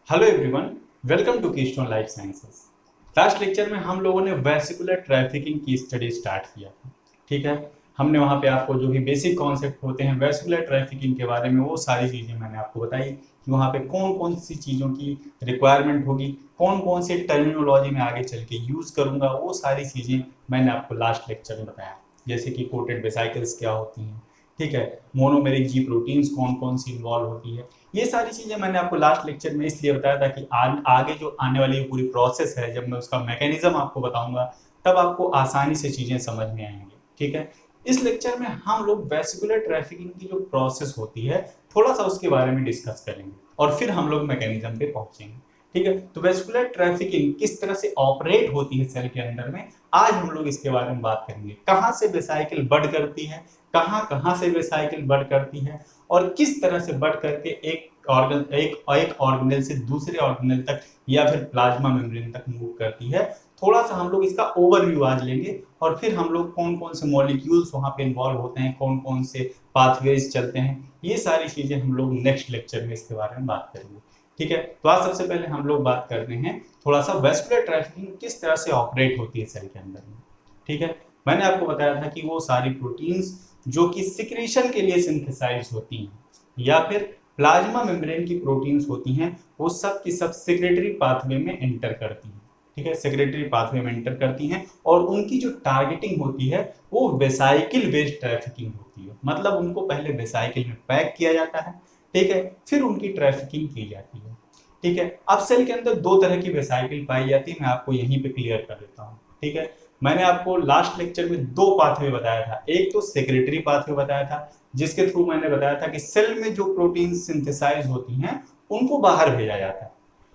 Hello everyone, welcome to Keystone life sciences. Last lecture में हम लोगों ने वेसिकुलर ट्रैफिकिंग की स्टडी स्टार्ट किया था। ठीक है, हमने वहां पे आपको जो भी बेसिक कॉन्सेप्ट होते हैं वेसिकुलर ट्रैफिकिंग के बारे में वो सारी चीज़ें मैंने आपको बताई कि वहां पे कौन कौन सी चीज़ों की रिक्वायरमेंट होगी, कौन कौन सी टर्मिनोलॉजी में आगे चल के यूज़ करूंगा, वो सारी चीज़ें मैंने आपको लास्ट लेक्चर में बताया। जैसे कि कोटेड वेसिकल्स क्या होती हैं, ठीक है, मोनोमेरिक जी प्रोटीन्स कौन कौन सी इन्वॉल्व होती है, ये सारी चीजें मैंने आपको लास्ट लेक्चर में इसलिए बताया था कि आगे जो आने वाली पूरी प्रोसेस है, जब मैं उसका मैकेनिज्म आपको बताऊंगा तब आपको आसानी से चीजें समझ में आएंगी। ठीक है, इस लेक्चर में हम लोग वेसिकुलर ट्रैफिकिंग की जो प्रोसेस होती है थोड़ा सा उसके बारे में डिस्कस करेंगे और फिर हम लोग मैकेनिज्म पे पहुंचेंगे। ठीक है, तो वेस्कुलर ट्रैफिकिंग किस तरह से ऑपरेट होती है सेल के अंदर में, आज हम लोग इसके बारे में बात करेंगे। कहाँ से वेसाइकिल बढ़ करती है, कहाँ कहाँ से वेसाइकिल बढ़ करती है और किस तरह से बढ़ करके एक ऑर्गेनेल से दूसरे ऑर्गेनेल तक या फिर प्लाज्मा मेम्ब्रेन तक मूव करती है। थोड़ा सा हम लोग इसका ओवरव्यू आज लेंगे और फिर हम लोग कौन कौन से मॉलिक्यूल्स वहां पे इन्वॉल्व होते हैं, कौन कौन से पाथवेज चलते हैं, ये सारी चीजें हम लोग नेक्स्ट लेक्चर में इसके बारे में बात करेंगे। ठीक है, तो आज सबसे पहले हम लोग बात करते हैं थोड़ा सा वेस्कुलर ट्रैफिकिंग किस तरह से ऑपरेट होती है सेल के अंदर में। ठीक है, मैंने आपको बताया था कि वो सारी प्रोटीन्स जो कि सिक्रीशन के लिए सिंथेसाइज होती हैं या फिर प्लाज्मा मेम्ब्रेन की प्रोटीन्स होती हैं, वो सब की सब सेक्रेटरी पाथवे में एंटर करती हैं। ठीक है, सेक्रेटरी पाथवे में एंटर करती हैं और उनकी जो टारगेटिंग होती है वो वेसाइकिल बेस्ड ट्रैफिकिंग होती है। मतलब उनको पहले वेसाइकिल में पैक किया जाता है, ठीक है, फिर उनकी ट्रैफिकिंग की जाती है। ठीक है, अब सेल के अंदर दो तरह की वेसाइकिल पाई जाती है, मैं आपको यहीं पे क्लियर कर देता हूँ। ठीक है, मैंने आपको लास्ट लेक्चर में दो पाथवे बताया था, एक तो सेक्रेटरी पाथवे बताया था जिसके थ्रू मैंने बताया था कि सेल में जो प्रोटीन सिंथेसाइज होती हैं उनको बाहर भेजा जाता है,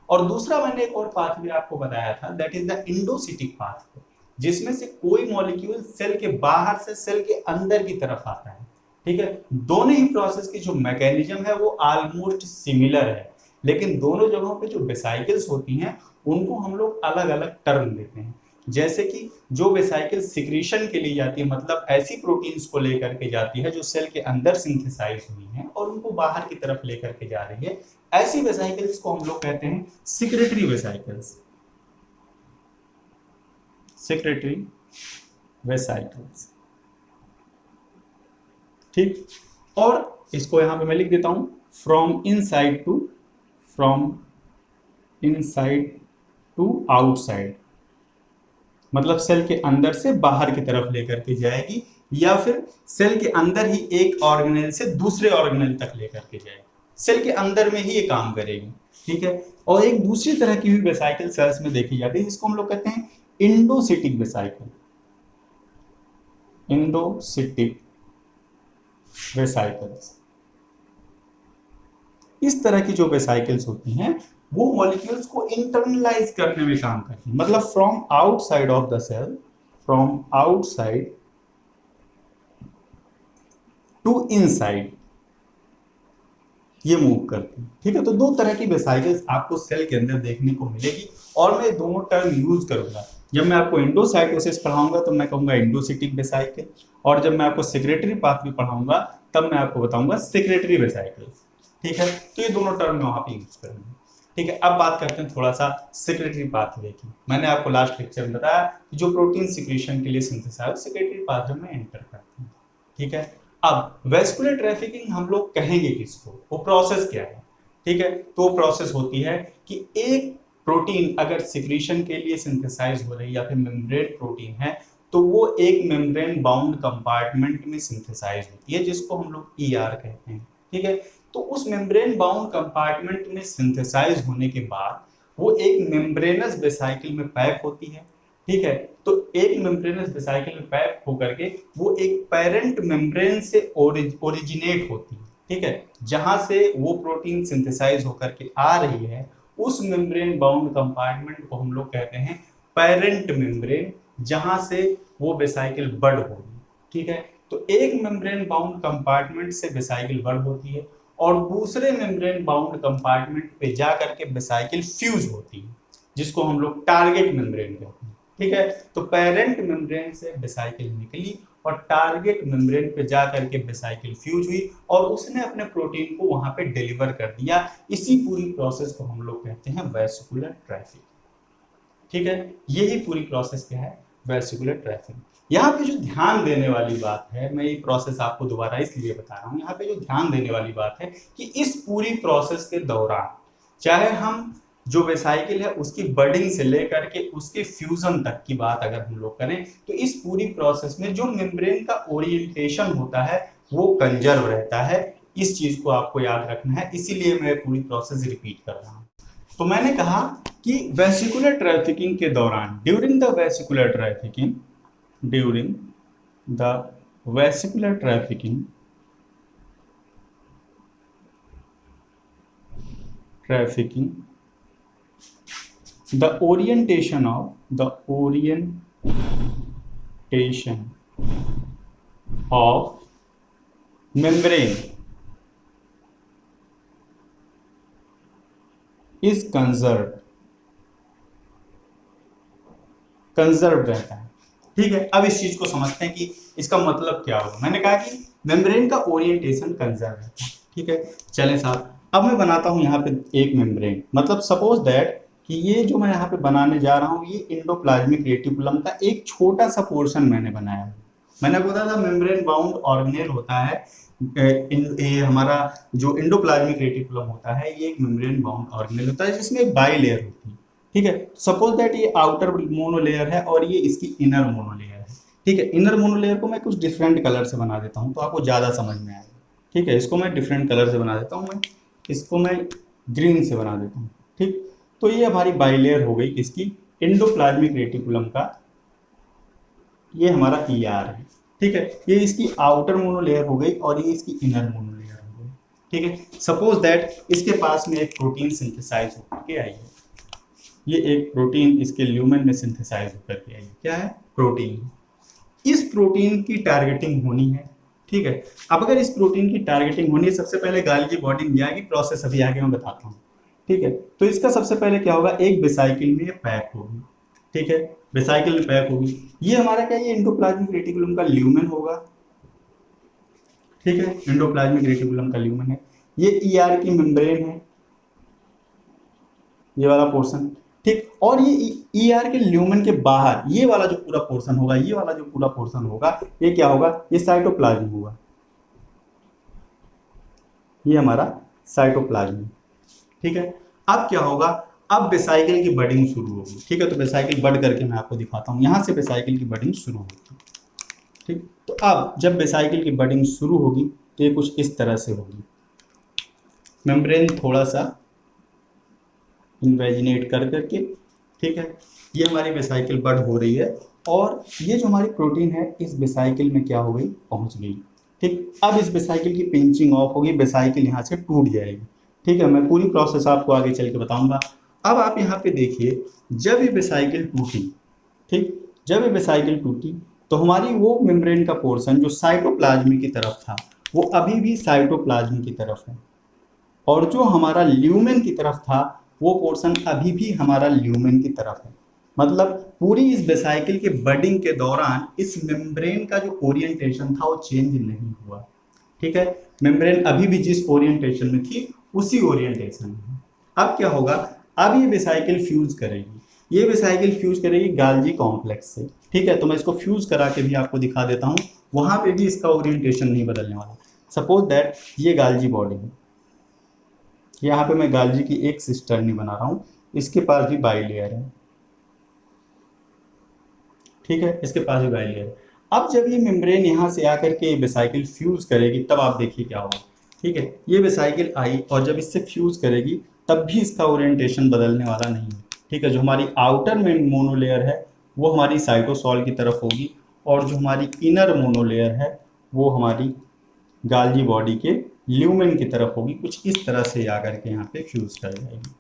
और दूसरा मैंने एक और पाथवे आपको बताया था दैट इज द इंडोसिटिक पाथवे, जिसमें से कोई मॉलिक्यूल सेल के बाहर से सेल के अंदर की तरफ आता है। ठीक है, दोनों ही प्रोसेस की जो मैकेनिज्म है वो ऑलमोस्ट सिमिलर है, लेकिन दोनों जगहों पे जो वेसाइकल्स होती हैं उनको हम लोग अलग अलग टर्म देते हैं। जैसे कि जो वेसाइकिल सिक्रीशन के लिए जाती है, मतलब ऐसी प्रोटीन्स को लेकर के जाती है जो सेल के अंदर सिंथेसाइज हुई हैं और उनको बाहर की तरफ लेकर के जा रही है, ऐसी वेसाइकल्स को हम लोग कहते हैं सिक्रेटरी वेसाइकल्स। सिक्रेटरी वेसाइकल्स, ठीक। और इसको यहां पे मैं लिख देता हूं फ्रॉम इनसाइड टू आउटसाइड, मतलब सेल के अंदर से बाहर की तरफ लेकर के जाएगी या फिर सेल के अंदर ही एक ऑर्गेनेल से दूसरे ऑर्गेनेल तक लेकर के जाएगी, सेल के अंदर में ही ये काम करेगी। ठीक है, और एक दूसरी तरह की भी वेसाइकल सेल्स में देखी जाती है जिसको हम लोग कहते हैं इंडोसिटिक वेसाइकल। इंडोसिटिक वेसाइकल्स, इस तरह की जो वेसाइकल्स होती हैं वो मॉलिक्यूल्स को इंटरनलाइज करने में काम करती हैं, मतलब from outside of the cell, from outside to inside ये मूव करती है। ठीक है, तो दो तरह की वेसाइकल्स आपको सेल के अंदर देखने को मिलेगी और मैं दोनों टर्म यूज करूंगा। जब मैं आपको इंडोसाइटोसिस पढ़ाऊंगा तो मैं कहूंगा इंडोसिटिक वेसाइकल, और जब मैं आपको सेक्रेटरी पाथवे पढ़ाऊंगा तब मैं आपको बताऊंगा सेक्रेटरी वेसाइकल्स। ठीक है, तो ये दोनों टर्म मैं वहां पे यूज करूंगा। ठीक है, अब बात करते हैं थोड़ा सा सेक्रेटरी पाथवे की। मैंने आपको लास्ट लेक्चर में बताया कि जो प्रोटीन सिक्रीशन के लिए सिंथेसाइज सेक्रेटरी पाथवे में एंटर करते हैं। ठीक है, अब वेस्कुलर ट्रैफिकिंग हम लोग कहेंगे किसको, वो प्रोसेस क्या है। ठीक है, तो प्रोसेस होती है कि एक प्रोटीन अगर सिक्रीशन के लिए सिंथेसाइज हो रही है या फिर मेम्ब्रेन प्रोटीन है तो वो एक मेम्ब्रेन बाउंड कंपार्टमेंट में सिंथेसाइज होती है जिसको हम लोग ईआर कहते हैं। ठीक है, तो उस मेम्ब्रेन बाउंड कंपार्टमेंट में सिंथेसाइज होने के बाद वो एक मेम्ब्रेनस वेसाइकिल में पैक होती है। ठीक है, तो एक मेम्ब्रेनस वेसाइकिल में पैक होकर के वो एक पेरेंट मेम्ब्रेन से ओरिजिनेट होती है। ठीक है, जहां से वो प्रोटीन सिंथेसाइज होकर के आ रही है उस मेम्ब्रेन बाउंड कंपार्टमेंट को हम लोग कहते हैं पेरेंट मेम्ब्रेन, जहां से वो वेसाइकिल बड होगी। ठीक है, तो एक मेम्ब्रेन बाउंड कंपार्टमेंट से वेसाइकिल बड होती है और दूसरे मेम्ब्रेन बाउंड कंपार्टमेंट पे जाकर के वेसाइकिल फ्यूज होती है जिसको हम लोग टारगेट मेम्ब्रेन कहते हैं। ठीक है, तो पेरेंट मेम्ब्रेन से वेसाइकिल निकली और टारगेट मेम्ब्रेन पे जा करके वेसाइकिल फ्यूज हुई और उसने अपने प्रोटीन को वहां पे डिलीवर कर दिया। इसी पूरी प्रोसेस को हम लोग कहते हैं वेसिकुलर ट्रैफिक। ठीक है, यही पूरी प्रोसेस क्या है, वेसिकुलर ट्रैफिक। यहाँ पे जो ध्यान देने वाली बात है, मैं ये प्रोसेस आपको दोबारा इसलिए बता रहा हूँ, यहाँ पे जो ध्यान देने वाली बात है कि इस पूरी प्रोसेस के दौरान चाहे हम जो वेसाइकिल है उसकी बडिंग से लेकर के उसके फ्यूजन तक की बात अगर हम लोग करें तो इस पूरी प्रोसेस में जो मेम्ब्रेन का ओरिएंटेशन होता है वो कंजर्व रहता है। इस चीज को आपको याद रखना है, इसीलिए मैं पूरी प्रोसेस रिपीट कर रहा हूँ। तो मैंने कहा कि वेसिकुलर ट्रैफिकिंग के दौरान, during the vesicular trafficking, during the vesicular trafficking the orientation of membrane is conserve रहता है। ठीक है, अब इस चीज को समझते हैं कि इसका मतलब क्या होगा। मैंने कहा कि मेम्ब्रेन का ओरिएंटेशन कंजर्व रहता है। ठीक है, चलें साहब, अब मैं बनाता हूं यहाँ पे एक मेम्ब्रेन, मतलब सपोज दैट कि ये जो मैं यहाँ पे बनाने जा रहा हूँ ये एंडोप्लाज्मिक रेटिकुलम का एक छोटा सा पोर्शन मैंने बनाया है। मैंने बताया था मेम्ब्रेन बाउंड ऑर्गेनेल होता है, ये हमारा जो एंडोप्लाज्मिक रेटिकुलम होता है ये एक मेम्ब्रेन बाउंड ऑर्गेनेल होता है जिसमें एक बाई लेयर होती है। ठीक है, सपोज दैट ये आउटर मोनोलेयर है और ये इसकी इनर मोनोलेयर है। ठीक है, इनर मोनोलेयर को मैं कुछ डिफरेंट कलर से बना देता हूँ तो आपको ज़्यादा समझ में आएगा। ठीक है, इसको मैं डिफरेंट कलर से बना देता हूँ, मैं इसको मैं ग्रीन से बना देता हूँ। ठीक, तो ये हमारी बाइलेयर हो गई किसकी, एंडोप्लाज्मिक रेटिकुलम का, ये हमारा ईआर है। ठीक है, ये इसकी आउटर मोनोलेयर हो गई और ये इसकी इनर मोनोलेयर हो गई। ठीक है, सपोज दैट इसके पास में एक प्रोटीन सिंथेसाइज होकर के आई है, ये एक प्रोटीन इसके ल्यूमेन में सिंथेसाइज होकर के आई है। क्या है, प्रोटीन। इस प्रोटीन की टारगेटिंग होनी है। ठीक है, अब अगर इस प्रोटीन की टारगेटिंग होनी है, सबसे पहले गाल्गी बॉडी में आएगी, प्रोसेस अभी आगे मैं बताता हूँ। ठीक है, तो इसका सबसे पहले क्या होगा, एक वेसाइकिल में पैक होगी। ठीक है, वेसाइकिल में पैक होगी, ये हमारा क्या, ये एंडोप्लाज्मिक रेटिकुलम का ल्यूमेन होगा। ठीक है, एंडोप्लाज्मिक रेटिकुलम का ल्यूमेन है, ये ईआर की मेम्ब्रेन है, ये वाला पोर्शन। ठीक, और ये ईआर के ल्यूमेन के बाहर ये वाला जो पूरा पोर्शन होगा, ये वाला जो पूरा पोर्शन होगा, ये क्या होगा, ये साइटोप्लाज्म होगा, ये हमारा साइटोप्लाज्म। ठीक है, अब क्या होगा, अब वेसाइकिल की बडिंग शुरू होगी। ठीक है, तो वेसाइकिल बढ़ करके मैं आपको दिखाता हूँ, यहाँ से वेसाइकिल की बडिंग शुरू होगी। ठीक, तो अब जब वेसाइकिल की बडिंग शुरू होगी तो ये कुछ इस तरह से होगी, मेम्ब्रेन थोड़ा सा इन्वेजिनेट कर करके। ठीक है, ये हमारी वेसाइकिल बड हो रही है और ये जो हमारी प्रोटीन है इस वेसाइकिल में क्या हो गई, पहुंच गई। ठीक, अब इस वेसाइकिल की पिंचिंग ऑफ होगी, वेसाइकिल यहाँ से टूट जाएगी। ठीक है, मैं पूरी प्रोसेस आपको आगे चल के बताऊंगा। अब आप यहाँ पे देखिए, जब ये वेसाइकिल टूटी, ठीक, जब ये वेसाइकिल टूटी तो हमारी वो मेम्ब्रेन का पोर्शन जो साइटोप्लाज्म की तरफ था वो अभी भी साइटोप्लाज्म की तरफ है, और जो हमारा ल्यूमेन की तरफ था वो पोर्शन अभी भी हमारा ल्यूमेन की तरफ है। मतलब पूरी इस वेसाइकिल के बडिंग के दौरान इस मेम्ब्रेन का जो ओरिएंटेशन था वो चेंज नहीं हुआ। ठीक है, मेम्ब्रेन अभी भी जिस ओरिएंटेशन में थी उसी ओरिएंटेशन में। अब क्या होगा, अब ये वेसाइकिल फ्यूज करेगी, ये वेसाइकिल फ्यूज करेगी गाल्जी कॉम्प्लेक्स से। ठीक है, तो मैं इसको फ्यूज करा के भी आपको दिखा देता हूँ, वहां पे भी इसका ओरिएंटेशन नहीं बदलने वाला। सपोज दैट ये गाल्जी बॉडी है, यहाँ पे मैं गाल्जी की एक सिस्टर्नी बना रहा हूँ, इसके पास भी बाइलेयर है। ठीक है, इसके पास भी बाइलेयर है। अब जब ये मेम्ब्रेन यहाँ से आकर के वेसाइकिल फ्यूज करेगी तब आप देखिए क्या होगा। ठीक है, ये वेसाइकिल आई और जब इससे फ्यूज करेगी तब भी इसका ओरिएंटेशन बदलने वाला नहीं है। ठीक है, जो हमारी आउटर में मोनोलेयर है वो हमारी साइटोसॉल की तरफ होगी और जो हमारी इनर मोनोलेयर है वो हमारी गाल्जी बॉडी के ल्यूमेन की तरफ होगी। कुछ इस तरह से आकर के यहाँ पे फ्यूज कर जाएगी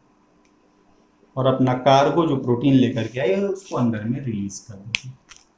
और अपना कार्गो जो प्रोटीन लेकर के आई है उसको अंदर में रिलीज कर देगी।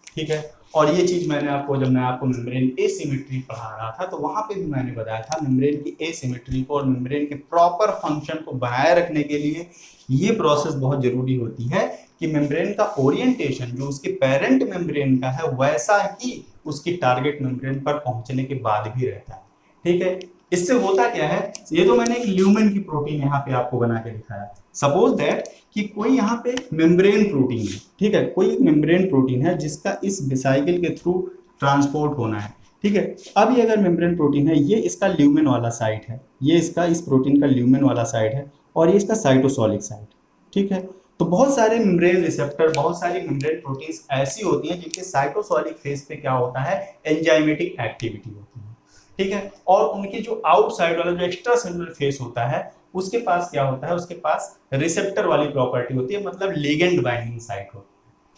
ठीक है, और ये चीज मैंने आपको, जब मैं आपको मेम्ब्रेन एसिमेट्री पढ़ा रहा था तो वहां पे भी मैंने बताया था, मेम्ब्रेन की एसिमेट्री को और मेम्ब्रेन के प्रॉपर फंक्शन को बनाए रखने के लिए ये प्रोसेस बहुत जरूरी होती है कि मेम्ब्रेन का ओरिएंटेशन जो उसके पेरेंट मेम्ब्रेन का है वैसा ही उसकी टारगेट मेम्ब्रेन पर पहुंचने के बाद भी रहता है। ठीक है, इससे होता क्या है, ये तो मैंने एक ल्यूमेन की प्रोटीन यहाँ पे आपको बना के दिखाया। सपोज दैट कि कोई यहाँ पे मेम्ब्रेन प्रोटीन है, ठीक है, कोई एक मेम्ब्रेन प्रोटीन है जिसका इस वेसिकल के थ्रू ट्रांसपोर्ट होना है। ठीक है, अब ये अगर मेम्ब्रेन प्रोटीन है, ये इसका ल्यूमेन वाला साइट है, ये इसका इस प्रोटीन का ल्यूमेन वाला साइट है और ये इसका साइटोसोलिक साइट। ठीक है, तो बहुत सारे मेम्ब्रेन रिसेप्टर, बहुत सारी मेम्ब्रेन प्रोटीन्स ऐसी होती हैं जिनके साइटोसोलिक फेज पे क्या होता है, एंजाइमेटिक एक्टिविटी होती है। ठीक है, और उनकी जो आउटसाइड वाला जो एक्स्ट्रा सेलुलर फेस होता है उसके पास क्या होता है, उसके पास रिसेप्टर वाली प्रॉपर्टी होती है, मतलब लिगेंड बाइंडिंग साइट होती है।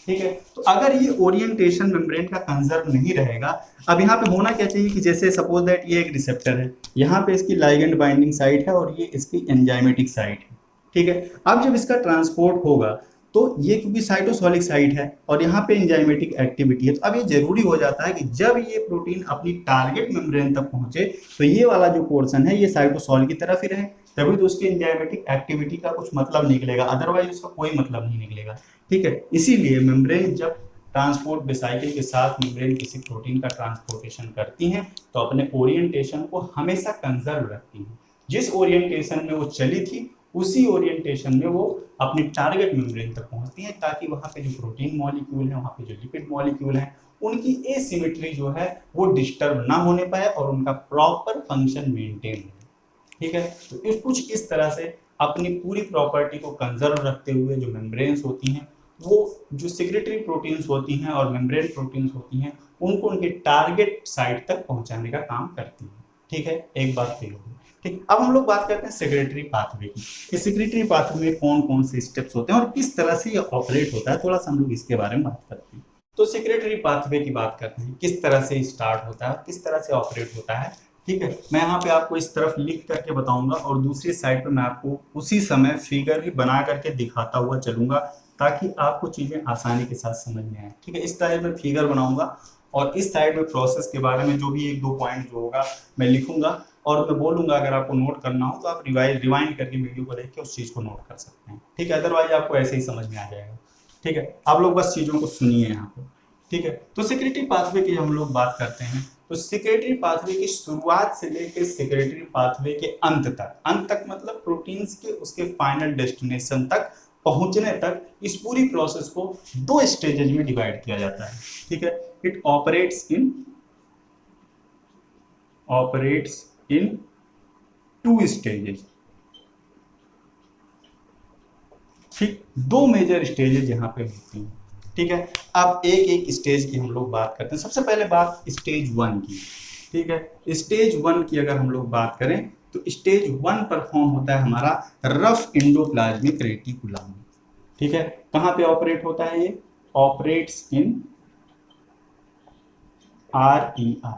ठीक है, तो अगर ये ओरिएंटेशन मेम्ब्रेन का कंजर्व नहीं रहेगा, अब यहाँ पे होना क्या चाहिए कि जैसे सपोज दैट ये एक रिसेप्टर है, यहाँ पे इसकी लिगेंड बाइंडिंग साइट है और ये इसकी एंजाइमेटिक साइट है। ठीक है, अब जब इसका ट्रांसपोर्ट होगा तो ये क्योंकि साइटोसोलिक साइट है और यहाँ पे एंजाइमेटिक एक्टिविटी है, तो अब ये जरूरी हो जाता है कि जब ये प्रोटीन अपनी टारगेट मेम्ब्रेन तक पहुंचे तो ये वाला जो पोर्शन है ये साइटोसोल की तरफ ही रहे, तभी तो उसकी एंजाइमेटिक एक्टिविटी का कुछ मतलब निकलेगा, अदरवाइज उसका कोई मतलब नहीं निकलेगा। ठीक है, इसीलिए मेम्ब्रेन जब ट्रांसपोर्ट वेसिकल के साथ मेम्ब्रेन किसी प्रोटीन का ट्रांसपोर्टेशन करती हैं तो अपने ओरिएंटेशन को हमेशा कंजर्व रखती हैं। जिस ओरिएंटेशन में वो चली थी उसी ओरिएंटेशन में वो अपनी टारगेट मेम्ब्रेन तक पहुंचती हैं, ताकि वहां पे जो प्रोटीन मॉलिक्यूल है, वहां पे जो लिपिड मॉलिक्यूल है, उनकी एसिमेट्री जो है वो डिस्टर्ब ना होने पाए और उनका प्रॉपर फंक्शन मेंटेन हो। ठीक है, तो कुछ इस तरह से अपनी पूरी प्रॉपर्टी को कंजर्व रखते हुए जो मेम्ब्रेन्स होती हैं वो जो सिक्रेटरी प्रोटीन्स होती हैं और मेम्ब्रेन प्रोटीन्स होती हैं उनको उनके टारगेट साइट तक पहुंचाने का काम करती हैं। ठीक है, एक बात क्लियर होगी। ठीक, अब हम लोग बात करते हैं सेक्रेटरी पाथवे की, कि सेक्रेटरी पाथवे में कौन कौन से स्टेप्स होते हैं और किस तरह से ये ऑपरेट होता है, थोड़ा सा हम लोग इसके बारे में बात करते हैं। तो सेक्रेटरी पाथवे की बात करते हैं, किस तरह से स्टार्ट होता है, किस तरह से ऑपरेट होता है। ठीक है, मैं यहाँ पे आपको इस तरफ लिख करके बताऊंगा और दूसरी साइड पे मैं आपको उसी समय फिगर भी बना करके दिखाता हुआ चलूंगा ताकि आपको चीजें आसानी के साथ समझ में आए। ठीक है, इस तरह में फिगर बनाऊंगा और इस साइड में प्रोसेस के बारे में जो भी एक दो पॉइंट जो होगा मैं लिखूंगा और मैं बोलूंगा, अगर आपको नोट करना हो तो आप रिवाइंड करके वीडियो को देख के उस चीज को नोट कर सकते हैं। ठीक है, अदरवाइज आपको ऐसे ही समझ में आ जाएगा। ठीक है, आप लोग बस चीजों को सुनिए यहाँ पे। ठीक है, तो सेक्रेटरी पाथवे की हम लोग बात करते हैं, तो सेक्रेटरी पाथवे की शुरुआत से लेकर सेक्रेटरी पाथवे के अंत तक मतलब प्रोटीन्स के उसके फाइनल डेस्टिनेशन तक पहुंचने तक इस पूरी प्रोसेस को दो स्टेजेज में डिवाइड किया जाता है। ठीक है, it operates in two stages. ठीक, दो मेजर स्टेजेस यहाँ पे होती हैं। ठीक है, अब एक एक स्टेज की हम लोग बात करते हैं। सबसे पहले बात स्टेज 1 की। ठीक है, स्टेज 1 की अगर हम लोग बात करें तो स्टेज 1 परफॉर्म होता है हमारा रफ एंडोप्लाज्मिक रेटिकुलम। ठीक है, कहां पे ऑपरेट होता है ये, operates in RER,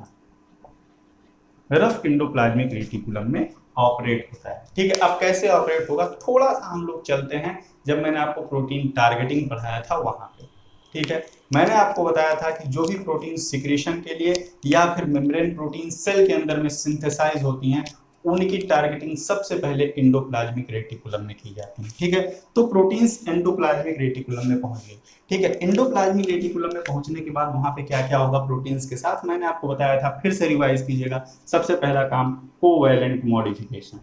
rough endoplasmic reticulum में ऑपरेट होता है। ठीक है, अब कैसे ऑपरेट होगा थोड़ा सा हम लोग चलते हैं, जब मैंने आपको प्रोटीन टारगेटिंग पढ़ाया था वहां पे। ठीक है, मैंने आपको बताया था कि जो भी प्रोटीन सिक्रेशन के लिए या फिर मेम्ब्रेन प्रोटीन सेल के अंदर में सिंथेसाइज होती हैं उनकी टारगेटिंग सबसे पहले एंडोप्लाज्मिक रेटिकुलम में की जाती है। ठीक है, तो प्रोटीन्स एंडोप्लाज्मिक रेटिकुलम में पहुंच गए। ठीक है, एंडोप्लाज्मिक रेटिकुलम में पहुंचने के बाद वहां पे क्या क्या होगा प्रोटीन्स के साथ, मैंने आपको बताया था, फिर से रिवाइज कीजिएगा। सबसे पहला काम कोवैलेंट मॉडिफिकेशन।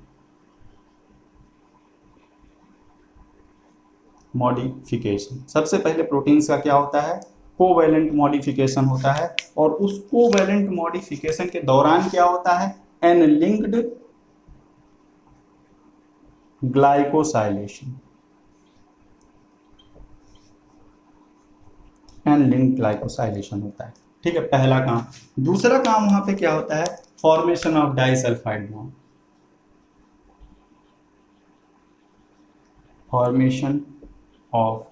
सबसे पहले प्रोटीन्स का क्या होता है, कोवैलेंट मॉडिफिकेशन होता है और उस कोवैलेंट मॉडिफिकेशन के दौरान क्या होता है, एनलिंक्ड ग्लाइकोसाइलेशन, एनलिंक्ड ग्लाइकोसाइलेशन होता है। ठीक है, पहला काम। दूसरा काम वहां पे क्या होता है, formation of disulphide bond, formation of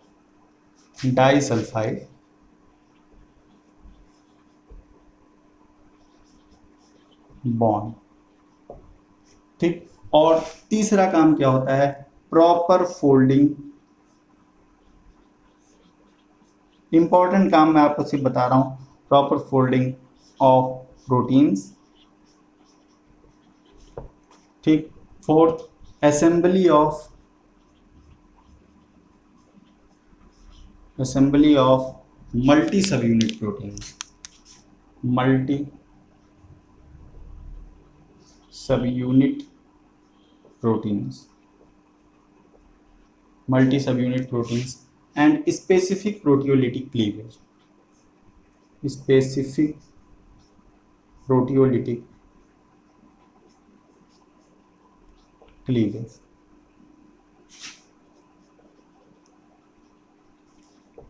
disulphide bond. ठीक, और तीसरा काम क्या होता है, प्रॉपर फोल्डिंग। इंपॉर्टेंट काम मैं आपको सिर्फ बता रहा हूं, प्रॉपर फोल्डिंग ऑफ प्रोटीन्स। ठीक, fourth, assembly of assembly of multi subunit proteins, multi subunit proteins, multi subunit proteins and specific proteolytic cleavage, specific proteolytic cleavage।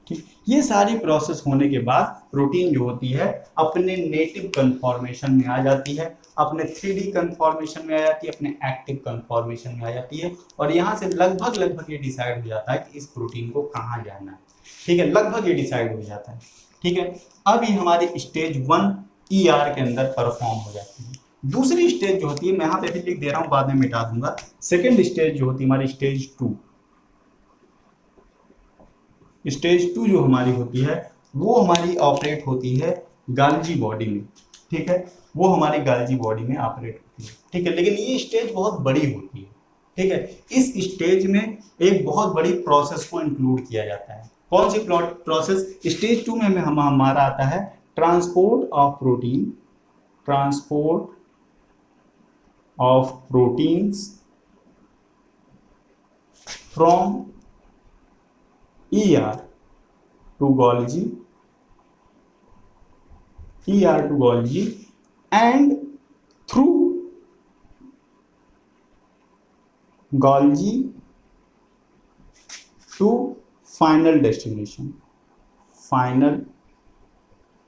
ठीक, ये सारी प्रोसेस होने के बाद प्रोटीन जो होती है अपने नेटिव कन्फॉर्मेशन में आ जाती है, अपने 3D कन्फॉर्मेशन में आ जाती है, अपने एक्टिव कन्फॉर्मेशन में आ जाती है और यहाँ से लगभग लगभग ये डिसाइड हो जाता है कि इस प्रोटीन को कहाँ जाना है। ठीक है, लगभग ये डिसाइड हो जाता है। ठीक है, अब ये हमारे स्टेज 1 ER के अंदर परफॉर्म हो जाती है। दूसरी स्टेज जो होती है, मैं यहाँ पे भी लिख दे रहा हूँ, बाद में मिटा दूंगा। सेकेंड स्टेज जो होती है हमारी स्टेज 2, स्टेज 2 जो हमारी होती है वो हमारी ऑपरेट होती है गाल्जी बॉडी में। ठीक है, वो हमारी गाल्जी बॉडी में ऑपरेट होती है। ठीक है, लेकिन ये स्टेज बहुत बड़ी होती है। ठीक है, इस स्टेज में एक बहुत बड़ी प्रोसेस को इंक्लूड किया जाता है। कौन सी प्रोसेस? स्टेज 2 में हमारा आता है transport of protein, transport of proteins from ER to Golgi, ER to Golgi and through Golgi to final destination, final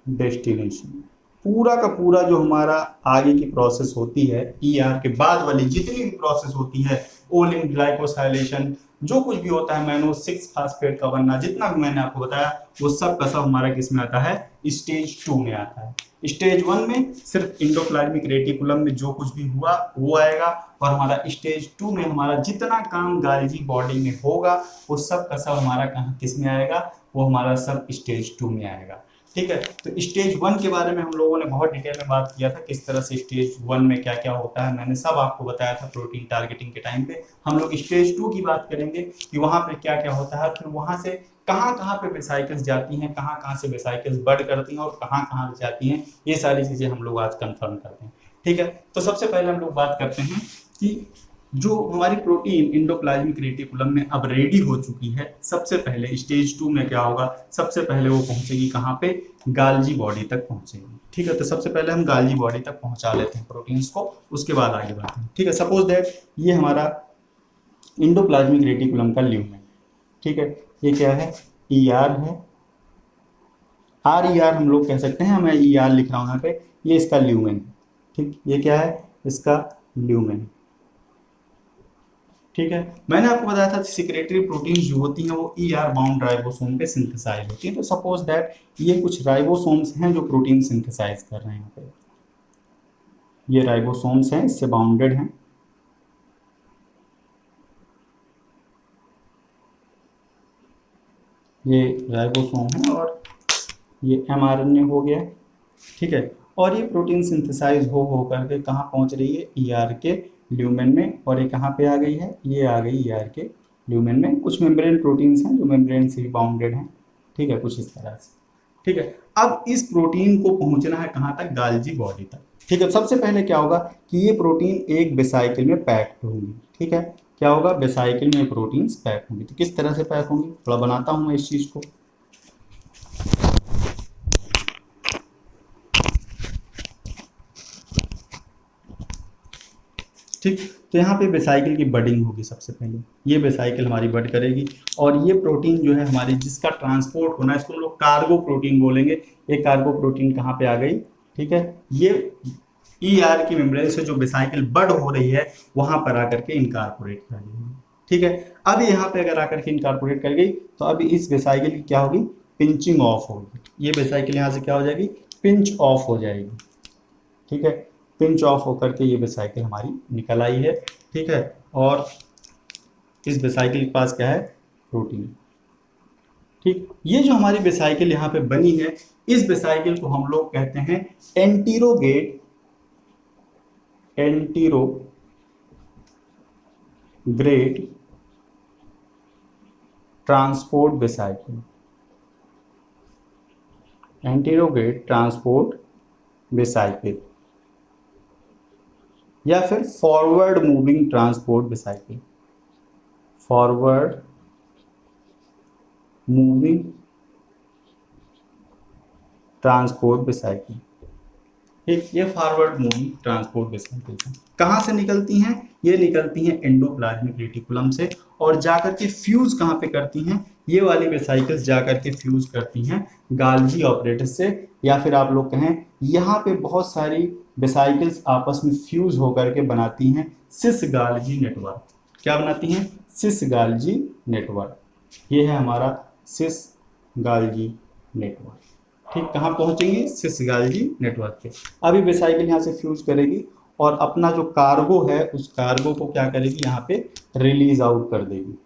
destination। पूरा का पूरा जो हमारा आगे की प्रोसेस होती है ER के बाद वाली जितनी भी प्रोसेस होती है, ओलिन ग्लाइकोसाइलेशन, जो कुछ भी होता है, मैनो 6 फास्फेट का बनना, जितना भी मैंने आपको बताया वो सब का सब हमारा किस में आता है? स्टेज 2 में आता है। स्टेज 1 में सिर्फ इंडोप्लाज्मिक रेटिकुलम में जो कुछ भी हुआ वो आएगा और हमारा स्टेज 2 में हमारा जितना काम गाल्जी बॉडी में होगा वो सब का सब हमारा कहाँ किस में आएगा? वो हमारा सब स्टेज 2 में आएगा। ठीक है, तो स्टेज 1 के बारे में हम लोगों ने बहुत डिटेल में बात किया था, किस तरह से स्टेज 1 में क्या क्या होता है, मैंने सब आपको बताया था प्रोटीन टारगेटिंग के टाइम पे। हम लोग स्टेज 2 की बात करेंगे कि वहां पे क्या क्या होता है, फिर वहां से कहाँ कहाँ पे वेसाइकल्स जाती हैं, कहाँ कहाँ से वेसाइकल्स बड करती हैं और कहाँ कहाँ जाती हैं, ये सारी चीजें हम लोग आज कंफर्म करते हैं। ठीक है, तो सबसे पहले हम लोग बात करते हैं कि जो हमारी प्रोटीन इंडोप्लाज्मिक रेटिकुलम में अब रेडी हो चुकी है, सबसे पहले स्टेज 2 में क्या होगा? सबसे पहले वो पहुंचेगी कहाँ पे? गाल्जी बॉडी तक पहुंचेगी। ठीक है, तो सबसे पहले हम गाल्जी बॉडी तक पहुंचा लेते हैं प्रोटीन्स को, उसके बाद आगे बढ़ते हैं। ठीक है, सपोज दैट ये हमारा इंडोप्लाज्मिक रेटिकुलम का ल्यूमेन। ठीक है, ये क्या है? ER है, RER हम लोग कह सकते हैं, मैं ER लिख रहा हूँ यहाँ पे, ये इसका ल्यूमेन है। ठीक, ये क्या है? इसका ल्यूमेन। ठीक है, मैंने आपको बताया था सिक्रेटरी प्रोटीन जो होती हैं वो ER बाउंड राइबोसोम पे सिंथेसाइज होती है। तो सपोज दैट ये कुछ राइबोसोम्स हैं जो प्रोटीन सिंथेसाइज कर रहे हैं। यहाँ पे ये राइबोसोम्स हैं, इससे बाउंडेड हैं। ये राइबोसोम है और ये mRNA हो गया। ठीक है, और ये प्रोटीन सिंथेसाइज हो करके कहाँ पहुंच रही है? ER के ल्यूमेन में। और ये कहाँ पे आ गई है? ये आ गई ER के ल्यूमेन में। कुछ मेम्ब्रेन प्रोटीन्स हैं जो मेम्ब्रेन से भी बाउंडेड हैं। ठीक है, कुछ इस तरह से। ठीक है, अब इस प्रोटीन को पहुंचना है कहाँ तक? गाल्जी बॉडी तक। ठीक है, सबसे पहले क्या होगा कि ये प्रोटीन एक वेसाइकिल में पैक्ड होंगी। ठीक है, क्या होगा? वेसाइकिल में प्रोटीन्स पैक होंगी। तो किस तरह से पैक होंगी, थोड़ा बनाता हूँ मैं इस चीज को। ठीक, तो यहाँ पे वेसाइकिल की बडिंग होगी। सबसे पहले ये वेसाइकिल हमारी बड करेगी और ये प्रोटीन जो है हमारी जिसका ट्रांसपोर्ट होना है, इसको हम लोग कार्गो प्रोटीन बोलेंगे। ये कार्गो प्रोटीन कहाँ पे आ गई? ठीक है, ये ER की मेम्ब्रेन से जो वेसाइकिल बड हो रही है वहां पर आकर के इनकारपोरेट कर रही है। ठीक है, अब यहाँ पे अगर आकर के इनकारपोरेट कर गई तो अभी इस वेसाइकिल की क्या होगी? पिंचिंग ऑफ होगी। ये वेसाइकिल यहाँ से क्या हो जाएगी? पिंच ऑफ हो जाएगी। ठीक है, पिंच ऑफ होकर के ये वेसाइकिल हमारी निकल आई है। ठीक है, और इस वेसाइकिल के पास क्या है? प्रोटीन। ठीक, ये जो हमारी वेसाइकिल यहाँ पे बनी है, इस वेसाइकिल को हम लोग कहते हैं anterograde, anterograde transport vesicle. Anterograde transport vesicle या फिर forward moving transport vesicle, forward moving transport vesicle. ठीक, ये फॉरवर्ड मूविंग ट्रांसपोर्ट वेसाइकिल कहाँ से निकलती हैं? ये निकलती हैं एंडोप्लाज्मिक रेटिकुलम से और जाकर के फ्यूज कहाँ पे करती हैं? ये वाली वेसाइकिल्स जाकर के फ्यूज करती हैं गाल्जी ऑपरेटस से, या फिर आप लोग कहें यहाँ पे बहुत सारी वेसाइकिल्स आपस में फ्यूज होकर के बनाती हैं सिस गाल्जी नेटवर्क। क्या बनाती हैं? सिस गाल्जी नेटवर्क। ये है हमारा सिस गाल्जी नेटवर्क। ठीक, कहाँ पहुंचेंगे? सिस गाल्जी नेटवर्क पे। अभी वेसाइकिल यहाँ से फ्यूज करेगी और अपना जो कार्गो है उस कार्गो को क्या करेगी? यहाँ पे रिलीज आउट कर देगी।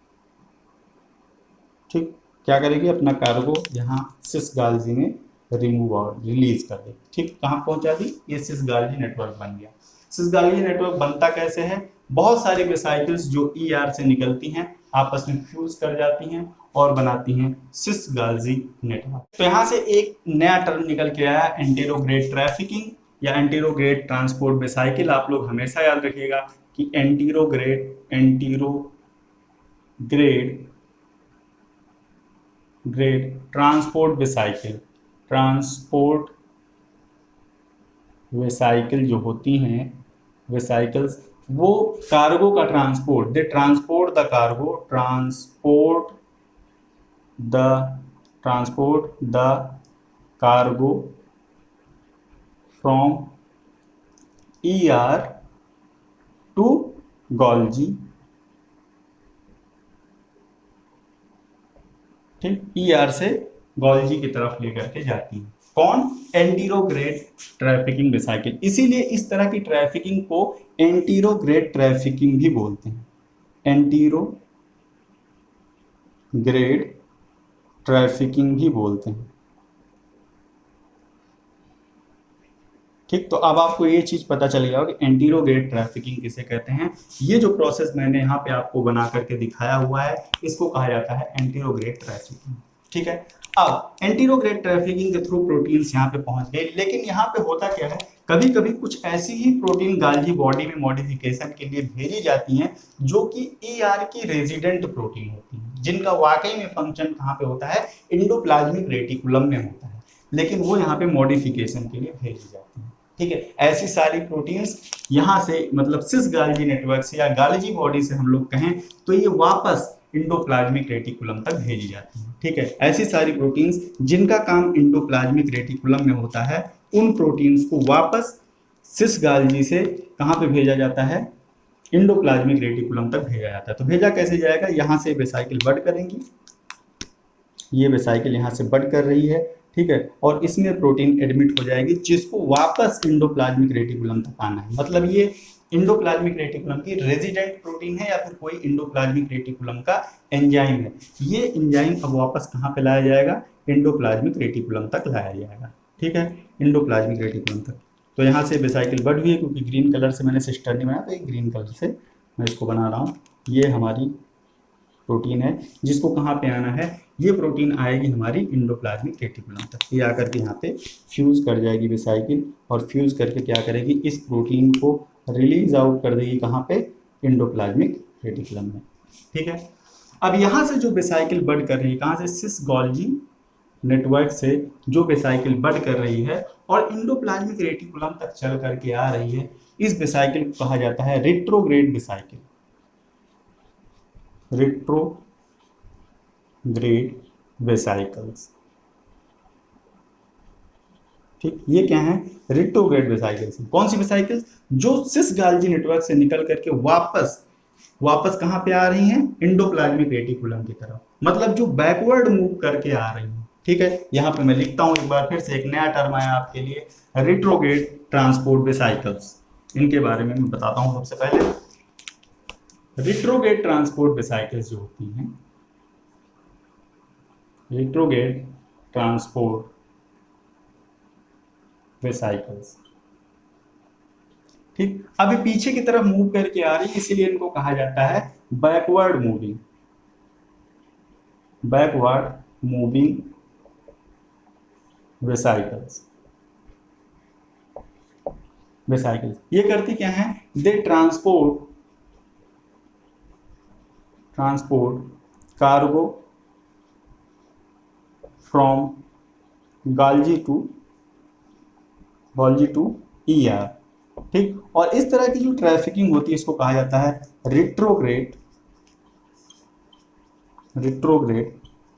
ठीक, क्या करेगी? अपना कार्गो यहाँ सिस गाल्जी में रिमूव आउट रिलीज कर देगी। ठीक, कहाँ पहुंचा दी? ये सिस गाल्जी नेटवर्क बन गया। सिस गाल्जी नेटवर्क बनता कैसे है? बहुत सारी वेसाइकिल्स जो ईआर से निकलती हैं आपस में फ्यूज कर जाती हैं और बनाती हैं सिस गाल्जी नेटवर्क। तो यहाँ से एक नया टर्म निकल के आया, एंटीरोग्रेड ट्रैफिकिंग या एंटीरोग्रेड ट्रांसपोर्ट वेसाइकिल। आप लोग हमेशा याद रखिएगा कि एंटीरोग्रेड ट्रांसपोर्ट वेसाइकिल जो होती हैं वेसाइकल्स, वो कार्गो का transport, they transport the cargo, transport the cargo from ER to Golgi. ठीक, ईआर से गोल्जी की तरफ लेकर के जाती है। कौन? Anterograde trafficking vesicle. इसीलिए इस तरह की ट्रैफिकिंग को एंटीरोग्रेड ट्रैफिकिंग भी बोलते हैं, एंटीरोग्रेड ट्रैफिकिंग भी बोलते हैं। ठीक, तो अब आपको ये चीज पता चल गया कि एंटीरोग्रेड ट्रैफिकिंग किसे कहते हैं। ये जो प्रोसेस मैंने यहाँ पे आपको बना करके दिखाया हुआ है इसको कहा जाता है एंटीरोग्रेड ट्रैफिकिंग। ठीक है, अब एंटीरोग्रेड ट्रैफिकिंग के थ्रू प्रोटीन्स यहाँ पे पहुंच गए, लेकिन यहाँ पे होता क्या है, कभी कभी कुछ ऐसी ही प्रोटीन गाल्जी बॉडी में मॉडिफिकेशन के लिए भेजी जाती हैं जो कि ईआर की रेजिडेंट प्रोटीन होती हैं, जिनका वाकई में फंक्शन कहाँ पे होता है? एंडोप्लाज्मिक रेटिकुलम में होता है, लेकिन वो यहाँ पे मॉडिफिकेशन के लिए भेजी जाती है। ठीक है, ऐसी सारी प्रोटीन्स यहाँ से मतलब सिस गाल्जी नेटवर्क से या गाल्जी बॉडी से हम लोग कहें तो ये वापस इंडोप्लाज्मिक रेटिकुलम तक भेजी जाती है। ठीक है, ऐसी सारी प्रोटीन्स जिनका काम इंडोप्लाज्मिक रेटिकुलम में होता है, उन प्रोटीन्स को वापस सिस गाल्जी से कहाँ पे भेजा जाता है? इंडोप्लाज्मिक रेटिकुलम तक भेजा जाता है। तो भेजा कैसे जाएगा? यहाँ से वेसाइकिल बड करेंगी, ये वेसाइकिल यहाँ से बड कर रही है। ठीक है, और इसमें प्रोटीन एडमिट हो जाएगी जिसको वापस इंडोप्लाज्मिक रेटिकुलम तक आना है। मतलब ये इंडोप्लाज्मिक रेटिकुलम की रेजिडेंट प्रोटीन है या फिर कोई इंडोप्लाज्मिक रेटिकुलम का एंजाइम है। ये एंजाइम अब वापस कहाँ पे लाया जाएगा? इंडोप्लाज्मिक रेटिकुलम तक लाया जाएगा। ठीक है, इंडोप्लाज्मिक रेटिकुलम तक। तो यहाँ से वेसाइकिल बड हुई है, क्योंकि ग्रीन कलर से मैंने सिस्टर नहीं बनाया तो एक ग्रीन कलर से मैं इसको बना रहा हूँ। ये हमारी प्रोटीन है जिसको कहाँ पे आना है? ये प्रोटीन आएगी हमारी इंडोप्लाज्मिक रेटिकुलम तक। ये आकर के यहाँ पे फ्यूज कर जाएगी वेसाइकिल और फ्यूज करके क्या करेगी? इस प्रोटीन को रिलीज आउट कर देगी कहाँ पे? इंडोप्लाज्मिक रेटिकुलम में। ठीक है, अब यहाँ से जो वेसाइकिल बड कर रही है, कहाँ से? सिस गोल्जी नेटवर्क से जो वेसाइकिल बड कर रही है और इंडोप्लाज्मिक रेटिकुलम तक चल करके आ रही है, इस वेसाइकिल को कहा जाता है रेट्रोग्रेड वेसाइकिल, रेट्रोग्रेड वेसाइकल्स। ठीक, ये क्या है? Retrograde vesicles. कौन सी वेसाइकल्स? जो सिस गाल्जी नेटवर्क से निकल करके वापस कहाँ पे आ रही हैं? इंडोप्लाज्मिक रेटिकुलम की तरफ, मतलब जो बैकवर्ड मूव करके आ रही हैं। ठीक है, यहाँ पे मैं लिखता हूँ एक बार फिर से, एक नया टर्म आया आपके लिए, रेट्रोग्रेड ट्रांसपोर्ट वेसाइकल्स। इनके बारे में मैं बताता हूँ। सबसे पहले रेट्रोग्रेड ट्रांसपोर्ट वेसाइकल्स जो होती हैं, रेट्रोग्रेड ट्रांसपोर्ट वेसाइकल्स, ठीक, अभी पीछे की तरफ मूव करके आ रही है, इसीलिए इनको कहा जाता है बैकवर्ड मूविंग वेसाइकल्स। वेसाइकल्स ये करती क्या है, they transport cargo from Golgi to ER. ठीक, और इस तरह की जो ट्रैफिकिंग होती है इसको कहा जाता है रिट्रोग्रेड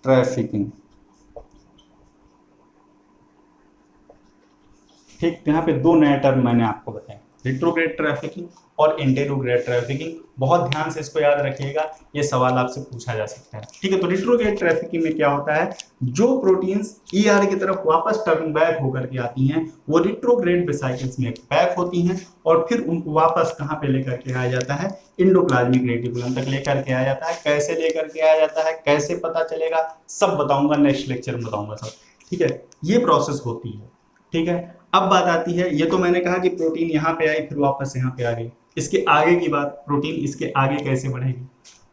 ट्रैफिकिंग। ठीक, तो यहाँ पे दो नए टर्म मैंने आपको बताया, रिट्रोग्रेड ट्रैफिकिंग और इंटेरोग्रेड ट्रैफिकिंग। बहुत ध्यान से इसको याद रखिएगा, ये सवाल आपसे पूछा जा सकता है। ठीक है, तो रिट्रोग्रेड ट्रैफिकिंग में क्या होता है, जो प्रोटीन्स ईआर की तरफ वापस टर्न बैक होकर के आती हैं वो रिट्रोग्रेड वेसाइकल्स में बैक होती हैं और फिर उनको वापस कहाँ पे लेकर के आया जाता है, इंडोप्लाज्मिक रेटिकुलम तक लेकर के आया जाता है। कैसे लेकर के आया जाता है, कैसे पता चलेगा, सब बताऊंगा, नेक्स्ट लेक्चर में बताऊंगा सब। ठीक है, ये प्रोसेस होती है। ठीक है, अब बात आती है, ये तो मैंने कहा कि प्रोटीन यहाँ पे आई फिर वापस यहाँ पे आ गई, इसके आगे की बात, प्रोटीन इसके आगे कैसे बढ़ेगी।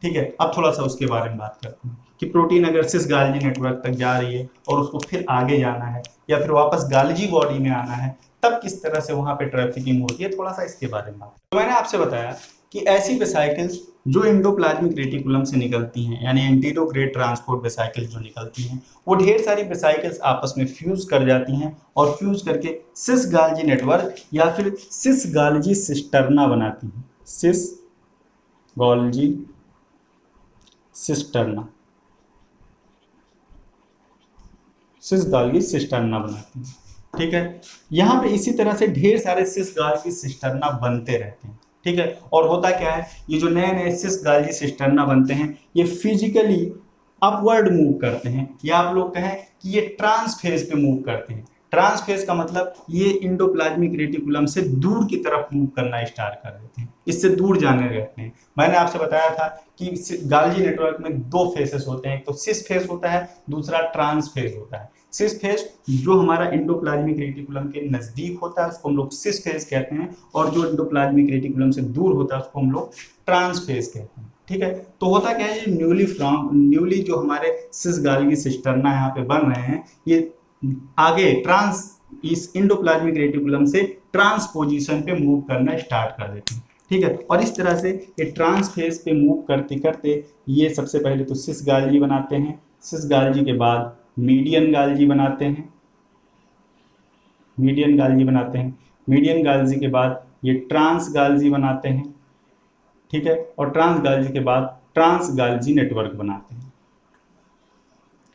ठीक है, अब थोड़ा सा उसके बारे में बात करते हैं कि प्रोटीन अगर सिस गाल्जी नेटवर्क तक जा रही है और उसको फिर आगे जाना है या फिर वापस गाल्जी बॉडी में आना है, तब किस तरह से वहां पे ट्रैफिकिंग होती है, थोड़ा सा इसके बारे में बात। तो मैंने आपसे बताया कि ऐसी वेसाइकल्स जो इंडोप्लाज्मिक रेटिकुलम से निकलती हैं, यानी एंटीरोग्रेड ट्रांसपोर्ट वेसाइकल्स जो निकलती हैं, वो ढेर सारी वेसाइकल्स आपस में फ्यूज कर जाती हैं और फ्यूज करके सिस गाल्जी नेटवर्क या फिर सिस गाल्जी सिस्टर्ना बनाती हैं। सिस गाल्जी सिस्टर्ना, सिस गाल्जी सिस्टर्ना बनाती हैं। ठीक है, यहाँ पे इसी तरह से ढेर सारे सिस गाल्जी सिस्टर्ना बनते रहते हैं। ठीक है, और होता क्या है, ये जो नए नए सिस गाल्जी सिस्टर्ना बनते हैं ये फिजिकली अपवर्ड मूव करते हैं, या आप लोग कहें कि ये ट्रांस फेज पे मूव करते हैं। ट्रांस फेज का मतलब ये इंडोप्लाज्मिक रेटिकुलम से दूर की तरफ मूव करना स्टार्ट कर देते हैं, इससे दूर जाने लगते हैं। मैंने आपसे बताया था कि गाल्जी नेटवर्क में दो फेसेस होते हैं, एक तो सिस फेज होता है, दूसरा ट्रांस फेज होता है। सिस फेज जो हमारा इंडोप्लाज्मिक रेटिकुलम के नजदीक होता है उसको हम लोग सिस फेज कहते हैं, और जो इंडोप्लाज्मिक रेटिकुलम से दूर होता है उसको हम लोग ट्रांस फेज कहते हैं। ठीक है, तो होता क्या है, न्यूली जो हमारे सिस गाल्जी सिस्टर्ना यहाँ पे बन रहे हैं, ये आगे इस इंडोप्लाज्मिक रेटिकुलम से ट्रांस पोजीशन पे मूव करना स्टार्ट कर देते हैं। ठीक है, और इस तरह से ये ट्रांस फेज पे मूव करते करते ये सबसे पहले तो सिस गाल्जी बनाते हैं, सिस गाल्जी के बाद मीडियन गाल्जी बनाते हैं, मीडियन गाल्जी के बाद ये ट्रांस गाल्जी बनाते हैं। ठीक है, और ट्रांस गाल्जी के बाद ट्रांस गाल्जी नेटवर्क बनाते हैं।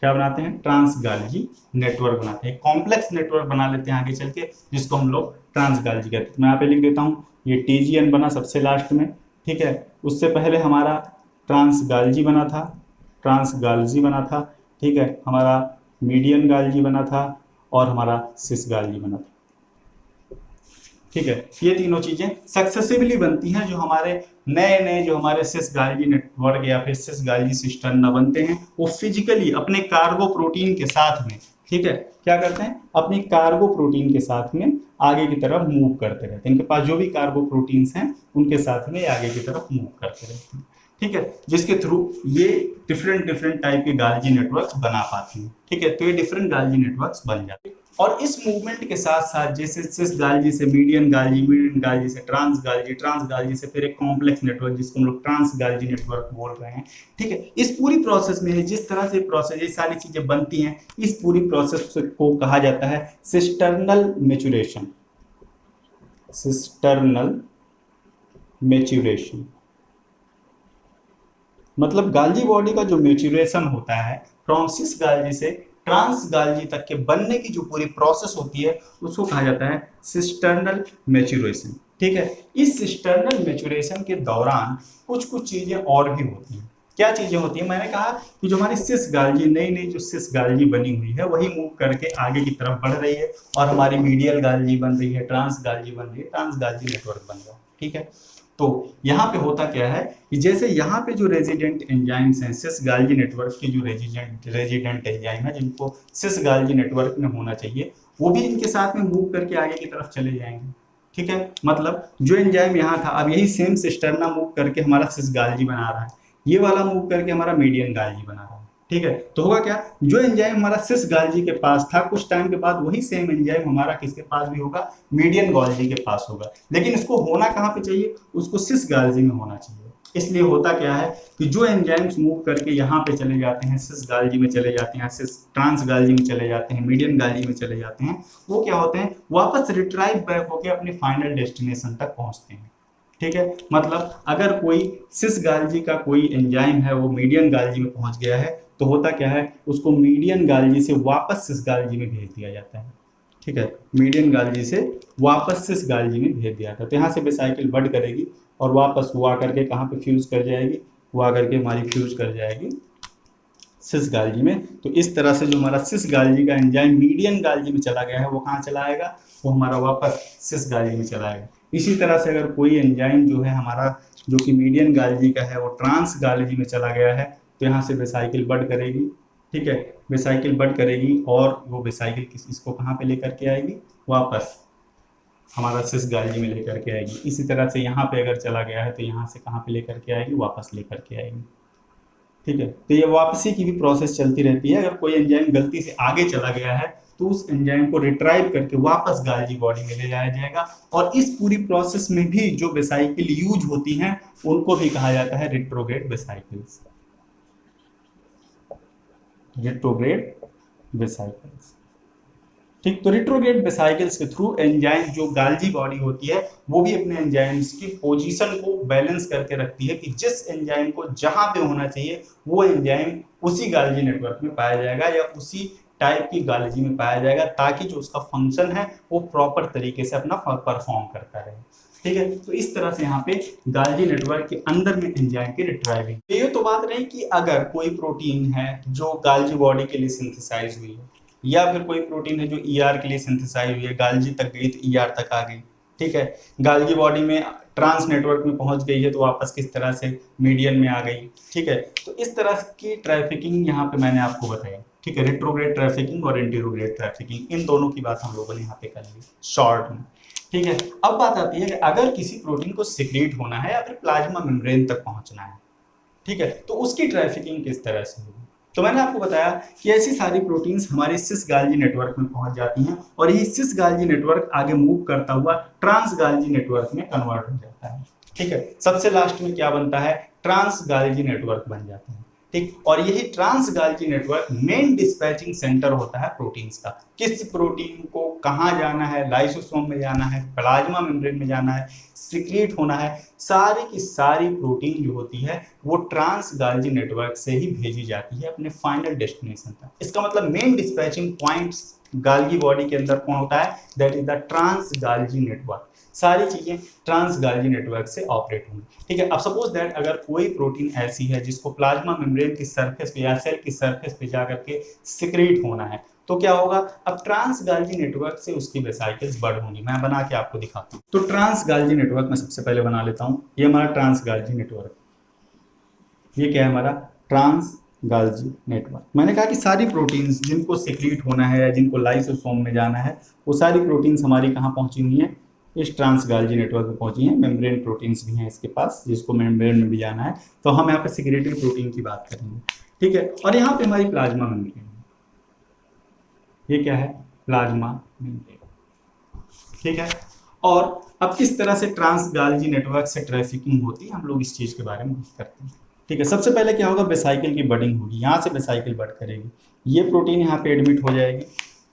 क्या बनाते हैं, ट्रांस गाल्जी नेटवर्क बनाते हैं, कॉम्प्लेक्स नेटवर्क बना लेते हैं आगे चल के, जिसको हम लोग ट्रांस गाल्जी कहते हैं। मैं यहाँ पे लिख देता हूँ, ये टीजीएन बना सबसे लास्ट में। ठीक है, उससे पहले हमारा ट्रांस गाल्जी बना था, ठीक है, हमारा मीडियन गाल्जी बना था और हमारा सिस गाल्जी बना था। ठीक है, ये तीनों चीजें सक्सेसिवली बनती हैं जो हमारे नए जो हमारे सिस गाल्जी नेटवर्क या फिर सिस गाल्जी सिस्टर्ना बनते हैं, वो फिजिकली अपने कार्गो प्रोटीन के साथ में, ठीक है, क्या करते हैं, अपनी कार्गो प्रोटीन के साथ में आगे की तरफ मूव करते रहते हैं। इनके पास जो भी कार्गो प्रोटीन्स हैं उनके साथ में आगे की तरफ मूव करते रहते हैं। ठीक है, जिसके थ्रू ये डिफरेंट टाइप के गाल्जी नेटवर्क्स बना पाती हैं। ठीक है, तो ये डिफरेंट गाल्जी नेटवर्क्स बन जाते हैं। और इस मूवमेंट के साथ साथ जैसे सिस गाल्जी से मीडियन गाल्जी से ट्रांस गाल्जी से फिर एक कॉम्प्लेक्स नेटवर्क जिसको हम लोग ट्रांस गाल्जी नेटवर्क बोल रहे हैं। ठीक है, इस पूरी प्रोसेस में जिस तरह से प्रोसेस ये सारी चीजें बनती हैं, इस पूरी प्रोसेस को कहा जाता है सिस्टर्नल मैच्योरेशन। सिस्टर्नल मैच्योरेशन मतलब गाल्जी बॉडी का जो मैच्योरेशन होता है फ्रॉम सिस गाल्जी से ट्रांस गाल्जी तक के बनने की जो पूरी प्रोसेस होती है उसको कहा जाता है सिस्टर्नल मैच्योरेशन। ठीक है, इस सिस्टर्नल मैच्योरेशन के दौरान कुछ चीजें और भी होती हैं। क्या चीजें होती हैं, मैंने कहा कि जो हमारी सिस गाल्जी नई जो सिस गाल्जी बनी हुई है वही मूव करके आगे की तरफ बढ़ रही है और हमारी मीडियल गाल्जी बन रही है, ट्रांस गाल्जी बन रही है, ट्रांस गाल्जी नेटवर्क बन रहा है। ठीक है, तो यहाँ पे होता क्या है कि जैसे यहाँ पे जो रेजिडेंट एंजाइम्स हैं सिस गाल्जी नेटवर्क के जो रेजिडेंट एंजाइम है जिनको सिस गाल्जी नेटवर्क में होना चाहिए वो भी इनके साथ में मूव करके आगे की तरफ चले जाएंगे। ठीक है, मतलब जो एंजाइम यहाँ था अब यही सेम सिस्टर्ना मूव करके हमारा सिस गाल्जी बना रहा है, ये वाला मूव करके हमारा मीडियन गाल्जी बना रहा है। ठीक है, तो होगा क्या, जो एंजाइम हमारा सिस गाल्जी के पास था कुछ टाइम के बाद वही सेम एंजाइम हमारा किसके पास भी होगा, मीडियन गाल्जी के पास होगा। लेकिन इसको होना कहाँ पे चाहिए, उसको सिस गाल्जी में होना चाहिए। इसलिए होता क्या है कि जो एंजाइम्स मूव करके यहाँ पे चले जाते हैं, सिस गाल्जी में चले जाते हैं, सिस ट्रांस गाल्जी में चले जाते हैं, मीडियन गाल्जी में चले जाते हैं, वो क्या होते हैं, वापस रिट्राइव बैक होकर अपने फाइनल डेस्टिनेशन तक पहुंचते हैं। ठीक है, मतलब अगर कोई सिस गाल्जी का कोई एंजाइम है वो मीडियन गाल्जी में पहुंच गया है, तो होता क्या है, उसको मीडियन गाल्जी से वापस सिस गाल्जी में भेज दिया जाता है। ठीक है, मीडियन गाल्जी से वापस सिस गाल्जी में भेज दिया था, तो यहाँ से बेसाइकिल बड करेगी और वापस वो आकर के कहाँ पे फ्यूज कर जाएगी, वो आकर के हमारी फ्यूज कर जाएगी सिस गाल्जी में। तो इस तरह से जो हमारा सिस गाल्जी का एंजाइम मीडियन गाल्जी में चला गया है वो कहाँ चला आएगा, वो हमारा वापस सिस गाल्जी में चला आएगा। इसी तरह से अगर कोई एंजाइम जो है हमारा जो कि मीडियन गाल्जी का है वो ट्रांस गाल्जी में चला गया है, तो यहाँ से बेसाइकिल बड करेगी। ठीक है, बेसाइकिल बड करेगी और वो बेसाइकिल इसको कहाँ पे लेकर के आएगी, वापस हमारा सिस गाल्जी में लेकर के आएगी। इसी तरह से यहाँ पे अगर चला गया है तो यहाँ से कहाँ पे लेकर के आएगी, वापस लेकर के आएगी। ठीक है, तो ये वापसी की भी प्रोसेस चलती रहती है। अगर कोई एंजाइम गलती से आगे चला गया है तो उस एंजाइम को रिट्राइव करके वापस गाल्जी बॉडी में ले जाया जाएगा। और इस पूरी प्रोसेस में भी जो बेसाइकिल यूज होती हैं उनको भी कहा जाता है रिट्रोग्रेड बेसाइकिल्स। रिट्रोग्रेड बेसाइकिल्स। ठीक, तो रिट्रोग्रेड बेसाइकिल्स के थ्रू एंजाइम जो गाल्जी बॉडी होती है वो भी अपने एंजाइम्स की पोजीशन को बैलेंस करके रखती है कि जिस एंजाइम को जहां पे होना चाहिए वो एंजाइम उसी गाल्जी नेटवर्क में पाया जाएगा या उसी टाइप की गाल्जी में पाया जाएगा, ताकि जो उसका फंक्शन है वो प्रॉपर तरीके से अपना परफॉर्म करता रहे। ठीक है, तो इस तरह से यहाँ पे गाल्जी नेटवर्क के अंदर में एंजाइम की रिट्राइविंग। ये तो बात रही कि अगर कोई प्रोटीन है जो गाल्जी बॉडी के लिए सिंथेसाइज हुई है, या फिर कोई प्रोटीन है जो ईआर के लिए सिंथेसाइज हुई है, गाल्जी तक गई तो ईआर तक आ गई। ठीक है, गाल्जी बॉडी में ट्रांस नेटवर्क में पहुंच गई है तो वापस किस तरह से मीडियन में आ गई। ठीक है, तो इस तरह की ट्रैफिकिंग यहाँ पे मैंने आपको बताया। ठीक है, रेट्रोग्रेड ट्रैफिकिंग और एंटीरोग्रेड ट्रैफिकिंग, इन दोनों की बात हम लोगों ने यहाँ पे कर ली शॉर्ट में। ठीक है, अब बात आती है कि अगर किसी प्रोटीन को सिक्रीट होना है या फिर प्लाज्मा मेम्ब्रेन तक पहुंचना है, ठीक है, तो उसकी ट्रैफिकिंग किस तरह से होगी। तो मैंने आपको बताया कि ऐसी सारी प्रोटीन्स हमारे सिस गाल्जी नेटवर्क में पहुंच जाती हैं और ये सिस गाल्जी नेटवर्क आगे मूव करता हुआ ट्रांस गाल्जी नेटवर्क में कन्वर्ट हो जाता है। ठीक है, सबसे लास्ट में क्या बनता है, ट्रांस गाल्जी नेटवर्क बन जाता है। ठीक, और यही trans Golgi network main dispatching centre होता है प्रोटीन्स का। किस प्रोटीन को कहाँ जाना है, लाइसोसोम में जाना है, प्लाज्मा मेम्ब्रेन में जाना है, सिक्रीट होना है, सारी की सारी प्रोटीन जो होती है वो ट्रांस गाल्जी नेटवर्क से ही भेजी जाती है अपने फाइनल डेस्टिनेशन तक। इसका मतलब main dispatching points Golgi body के अंदर कौन होता है, that is the trans Golgi network. सारी चीजें ट्रांस गाल्जी नेटवर्क से ऑपरेट होंगी। ठीक है, अब सपोज दैट अगर कोई प्रोटीन ऐसी है जिसको प्लाज्मा मेम्ब्रेन की सरफेस पे या सेल की सरफेस पे जाकर के सिक्रीट होना है, तो क्या होगा, अब ट्रांस गाल्जी नेटवर्क से उसकी बेसाइकिल्स बढ़ होंगी। मैं बना के आपको दिखाता हूँ। तो ट्रांस गाल्जी नेटवर्क मैं सबसे पहले बना लेता हूँ। ये हमारा ट्रांस गाल्जी नेटवर्क, ये क्या है हमारा ट्रांस गाल्जी नेटवर्क। मैंने कहा कि सारी प्रोटीन्स जिनको सिक्रीट होना है या जिनको लाइसोसोम में जाना है वो सारी प्रोटीन्स हमारी कहाँ पहुंची हुई हैं, इस ट्रांस गाल्जी नेटवर्क में पहुंची हैं। मेम्ब्रेन प्रोटीन्स भी हैं इसके पास जिसको मेम्ब्रेन में भी जाना है, तो हम यहाँ पे सिक्रेटरी प्रोटीन की बात करेंगे। ठीक है, और यहाँ पे हमारी प्लाज्मा मेम्ब्रेन, ये क्या है, प्लाज्मा मेम्ब्रेन। ठीक है, और अब किस तरह से ट्रांस गाल्जी नेटवर्क से ट्रैफिकिंग होती है हम लोग इस चीज के बारे में बात करते हैं। ठीक है, सबसे पहले क्या होगा, बेसाइकिल की बडिंग होगी, यहाँ से बेसाइकिल बड करेगी, ये प्रोटीन यहाँ पे एडमिट हो जाएगी।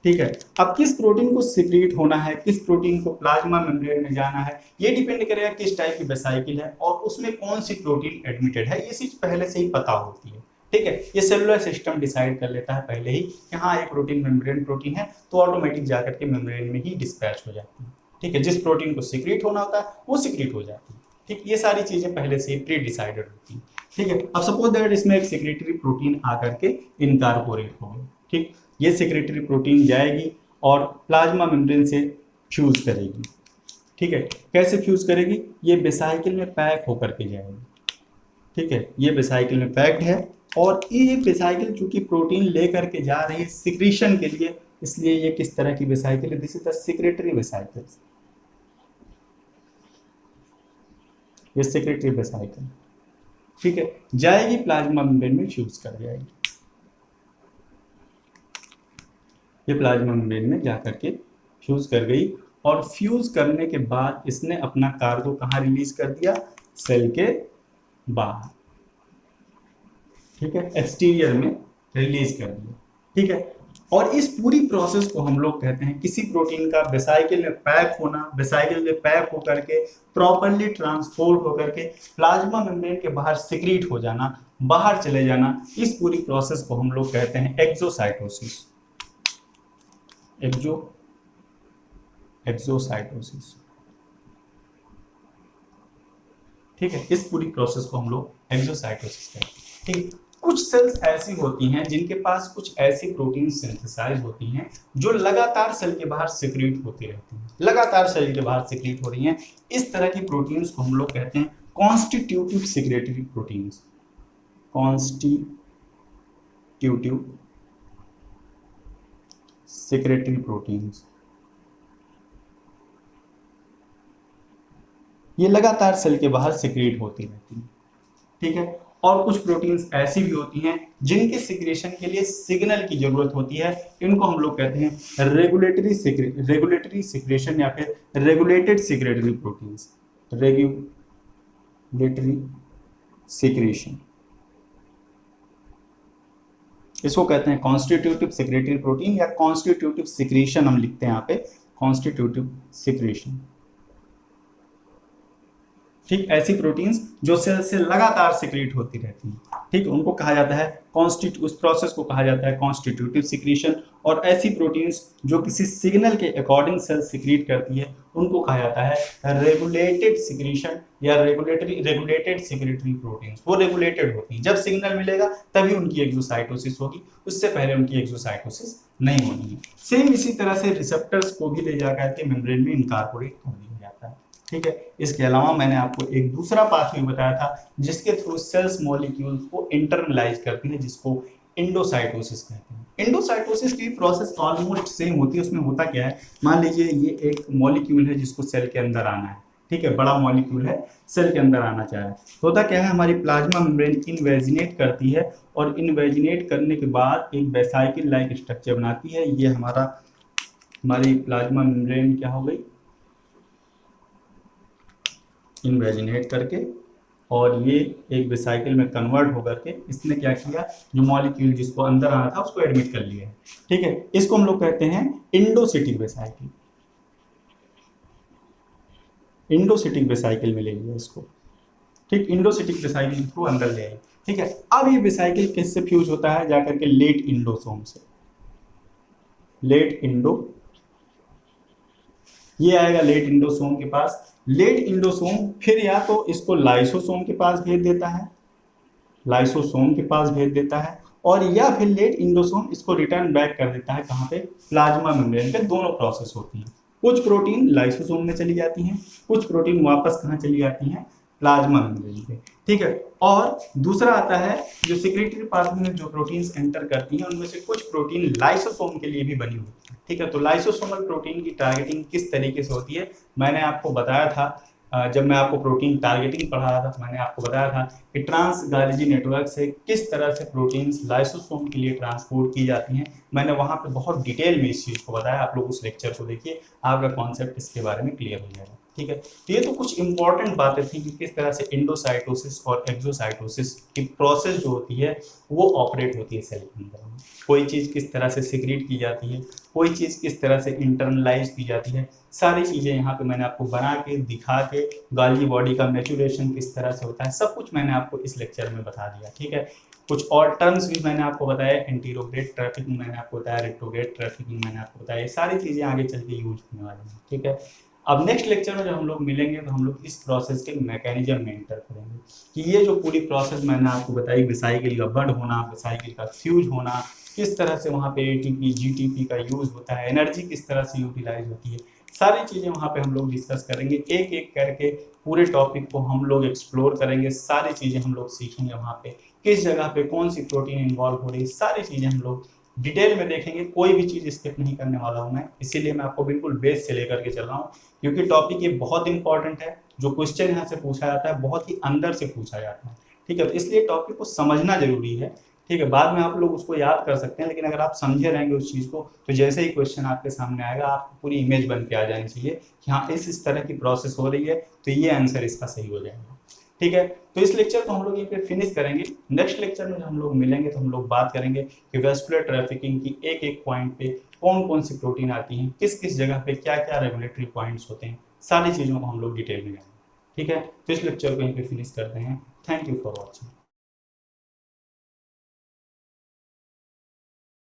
ठीक है, अब किस प्रोटीन को सिक्रीट होना है, किस प्रोटीन को प्लाज्मा मेम्ब्रेन में जाना है, ये डिपेंड करेगा किस टाइप की बेसाइकिल है और उसमें कौन सी प्रोटीन एडमिटेड है, ये चीज पहले से ही पता होती है। ठीक है, ये सेलुलर सिस्टम डिसाइड कर लेता है पहले ही कि हाँ एक प्रोटीन मेम्ब्रेन प्रोटीन है, तो ऑटोमेटिक जाकर के मेम्ब्रेन में ही डिस्पैच हो जाती है। ठीक है, जिस प्रोटीन को सिक्रीट होना होता है वो सिक्रीट हो जाती है। ठीक, ये सारी चीजें पहले से ही प्री डिसाइडेड होती हैं। ठीक है, अब सपोज दैट इसमें एक सेक्रेटरी प्रोटीन आकर के इनकॉर्पोरेट हो गई। ठीक, ये सेक्रेटरी प्रोटीन जाएगी और प्लाज्मा मेम्ब्रेन से फ्यूज करेगी। ठीक है, कैसे फ्यूज करेगी, ये बेसाइकिल में पैक होकर के जाएगी। ठीक है, ये बेसाइकिल में पैक्ड है और ये बेसाइकिल चूंकि प्रोटीन लेकर के जा रही है सिक्रीशन के लिए, इसलिए ये किस तरह की बेसाइकिल है, दिस इज द सेक्रेटरी बेसाइकिल। ये सेक्रेटरी बेसाइकिल, ठीक है, जाएगी प्लाज्मा मेम्ब्रेन में फ्यूज कर जाएगी। ये प्लाज्मा मेम्ब्रेन में जा करके फ्यूज कर गई और फ्यूज करने के बाद इसने अपना कार्गो कहाँ रिलीज कर दिया, सेल के बाहर, ठीक है, एक्सटीरियर में रिलीज कर दिया, ठीक है। और इस पूरी प्रोसेस को हम लोग कहते हैं किसी प्रोटीन का वेसाइकिल में पैक होना, वेसाइकिल में पैक होकर के प्रॉपरली ट्रांसपोर्ट होकर के प्लाज्मा मेम्ब्रेन के बाहर सिक्रीट हो जाना, बाहर चले जाना, इस पूरी प्रोसेस को हम लोग कहते हैं एक्सोसाइटोसिस। एक्सोसाइटोसिस, ठीक है, इस पूरी प्रोसेस को हम लोग एक्सोसाइटोसिस कहते हैं, ठीक। कुछ सेल्स ऐसी होती हैं जिनके पास कुछ ऐसी प्रोटीन सिंथेसाइज होती हैं जो लगातार सेल के बाहर सिक्रीट होती रहती हैं, लगातार सेल के बाहर सिक्रीट हो रही हैं। इस तरह की प्रोटीन्स को हम लोग कहते हैं constitutive secretory proteins. Constitutive secretory proteins, ये लगातार सेल के बाहर सिक्रीट होती रहती हैं, ठीक है। और कुछ प्रोटीन्स ऐसी भी होती हैं जिनके सिक्रेशन के लिए सिग्नल की जरूरत होती है, इनको हम लोग कहते हैं रेगुलेटरी सिक्रेशन या फिर regulated secretory proteins. Regulatory secretion, इसको कहते हैं कॉन्स्टिट्यूटिव सिक्रेटरी प्रोटीन या कॉन्स्टिट्यूटिव सिक्रेशन, हम लिखते हैं यहाँ पे कॉन्स्टिट्यूटिव सिक्रेशन, ठीक। ऐसी प्रोटीन्स जो सेल से लगातार सिक्रीट होती रहती हैं, ठीक, उनको कहा जाता है उस प्रोसेस को कहा जाता है कॉन्स्टिट्यूटिव सिक्रीशन। और ऐसी प्रोटीन्स जो किसी सिग्नल के अकॉर्डिंग सेल सिक्रीट करती है उनको कहा जाता है रेगुलेटेड सिक्रीशन या रेगुलेटेड सिक्रेटरी प्रोटीन्स। वो रेगुलेटेड होती हैं, जब सिग्नल मिलेगा तभी उनकी एक्सोसाइटोसिस होगी, उससे पहले उनकी एक्सोसाइटोसिस नहीं होनी है। सेम इसी तरह से रिसेप्टर्स को भी ले जाकर के मेम्ब्रेन में इनकॉर्पोरेट हो जाता है, ठीक है। इसके अलावा मैंने आपको एक दूसरा पाथवे बताया था जिसके थ्रू सेल्स मॉलिक्यूल्स को इंटरनलाइज करती है, जिसको इंडोसाइटोसिस कहते हैं। इंडोसाइटोसिस की प्रोसेस ऑलमोस्ट सेम होती है। उसमें होता क्या है, मान लीजिए ये एक मॉलिक्यूल है जिसको सेल के अंदर आना है, ठीक है, बड़ा मॉलिक्यूल है, सेल के अंदर आना चाह रहा है। होता क्या है, हमारी प्लाज्मा मेम्ब्रेन इनवेजिनेट करती है और इनवेजिनेट करने के बाद एक वेसाइकिल लाइक स्ट्रक्चर बनाती है। ये हमारी प्लाज्मा मेम्ब्रेन क्या हो गई, इनवेजिनेट करके, और ये एक वेसाइकिल में कन्वर्ट होकर के इसने क्या किया, जो मॉलिक्यूल जिसको अंदर आना था उसको एडमिट कर लिया है, ठीक है। इसको हम लोग कहते हैं इंडोसिटिक वेसाइकिल। इंडोसिटिक वेसाइकिल में ले लिया इसको, ठीक, इंडोसिटिक वेसाइकिल थ्रू अंदर ले आई, ठीक है। अब ये वेसाइकिल किससे फ्यूज होता है, जाकर के लेट इंडोसोम से। लेट इंडो, ये आएगा लेट इंडोसोम के पास। लेट इंडोसोम फिर या तो इसको लाइसोसोम के पास भेज देता है, लाइसोसोम के पास भेज देता है, और या फिर लेट इंडोसोम इसको रिटर्न बैक कर देता है, कहाँ पे, प्लाज्मा मेम्ब्रेन पे। दोनों प्रोसेस होती हैं। कुछ प्रोटीन लाइसोसोम में चली जाती हैं, कुछ प्रोटीन वापस कहाँ चली जाती हैं, प्लाज्मा मेम्ब्रेन पे, ठीक है। और दूसरा आता है जो सिक्रेटरी पाथवे में जो प्रोटीन्स एंटर करती हैं उनमें से कुछ प्रोटीन लाइसोसोम के लिए भी बनी होती है, ठीक है। तो लाइसोसोमल प्रोटीन की टारगेटिंग किस तरीके से होती है, मैंने आपको बताया था जब मैं आपको प्रोटीन टारगेटिंग पढ़ा रहा था तो मैंने आपको बताया था कि ट्रांस गाल्जी नेटवर्क से किस तरह से प्रोटीन्स लाइसोसोम के लिए ट्रांसपोर्ट की जाती हैं। मैंने वहाँ पे बहुत डिटेल में इस चीज़ को बताया, आप लोग उस लेक्चर को देखिए, आपका कॉन्सेप्ट इसके बारे में क्लियर हो जाएगा, ठीक है। तो ये तो कुछ इंपॉर्टेंट बातें थी कि किस तरह से इंडोसाइटोसिस और एक्सोसाइटोसिस की प्रोसेस जो होती है वो ऑपरेट होती है सेल के अंदर। कोई चीज़ किस तरह से सिक्रीट की जाती है, कोई चीज़ किस तरह से इंटरनलाइज की जाती है, सारी चीज़ें यहाँ पे मैंने आपको बना के दिखा के, गाल्जी बॉडी का मैच्योरेशन किस तरह से होता है, सब कुछ मैंने आपको इस लेक्चर में बता दिया, ठीक है। कुछ और टर्म्स भी मैंने आपको बताया, एंटीरोग्रेड ट्रैफिकिंग मैंने आपको बताया, रेट्रोग्रेड ट्रैफिकिंग मैंने आपको बताया, ये सारी चीज़ें आगे चल के यूज होने वाली हैं, ठीक है। अब नेक्स्ट लेक्चर में जब हम लोग मिलेंगे तो हम लोग इस प्रोसेस के मैकेनिज्म में एंटर करेंगे कि ये जो पूरी प्रोसेस मैंने आपको बताई, वेसाइकिल का बंड होना, वेसाइकिल का फ्यूज होना, किस तरह से वहाँ पे एटीपी जीटीपी का यूज होता है, एनर्जी किस तरह से यूटिलाइज होती है, सारी चीज़ें वहाँ पे हम लोग डिस्कस करेंगे। एक एक करके पूरे टॉपिक को हम लोग एक्सप्लोर करेंगे, सारी चीज़ें हम लोग सीखेंगे, वहाँ पे किस जगह पे कौन सी प्रोटीन इन्वॉल्व हो रही है, सारी चीज़ें हम लोग डिटेल में देखेंगे। कोई भी चीज़ स्किप नहीं करने वाला हूँ मैं, इसीलिए मैं आपको बिल्कुल बेस से लेकर के चल रहा हूँ, क्योंकि टॉपिक ये बहुत इंपॉर्टेंट है। जो क्वेश्चन यहाँ से पूछा जाता है बहुत ही अंदर से पूछा जाता है, ठीक है। तो इसलिए टॉपिक को समझना जरूरी है ठीक है, बाद में आप लोग उसको याद कर सकते हैं, लेकिन अगर आप समझे रहेंगे उस चीज़ को तो जैसे ही क्वेश्चन आपके सामने आएगा आपको पूरी इमेज बन के आ जानी चाहिए कि हाँ इस तरह की प्रोसेस हो रही है तो ये आंसर इसका सही हो जाएगा। ठीक है, तो इस लेक्चर को हम लोग ये पे फिनिश करेंगे। नेक्स्ट लेक्चर में हम लोग मिलेंगे तो हम लोग बात करेंगे कि वेस्कुलर ट्रैफिकिंग की एक एक पॉइंट पे कौन कौन सी प्रोटीन आती हैं, किस किस जगह पे क्या क्या रेगुलेटरी पॉइंट्स होते हैं, सारी चीज़ों को हम लोग डिटेल में जानेंगे। ठीक है, तो इस लेक्चर को यहीं पे फिनिश करते हैं। Thank you for watching.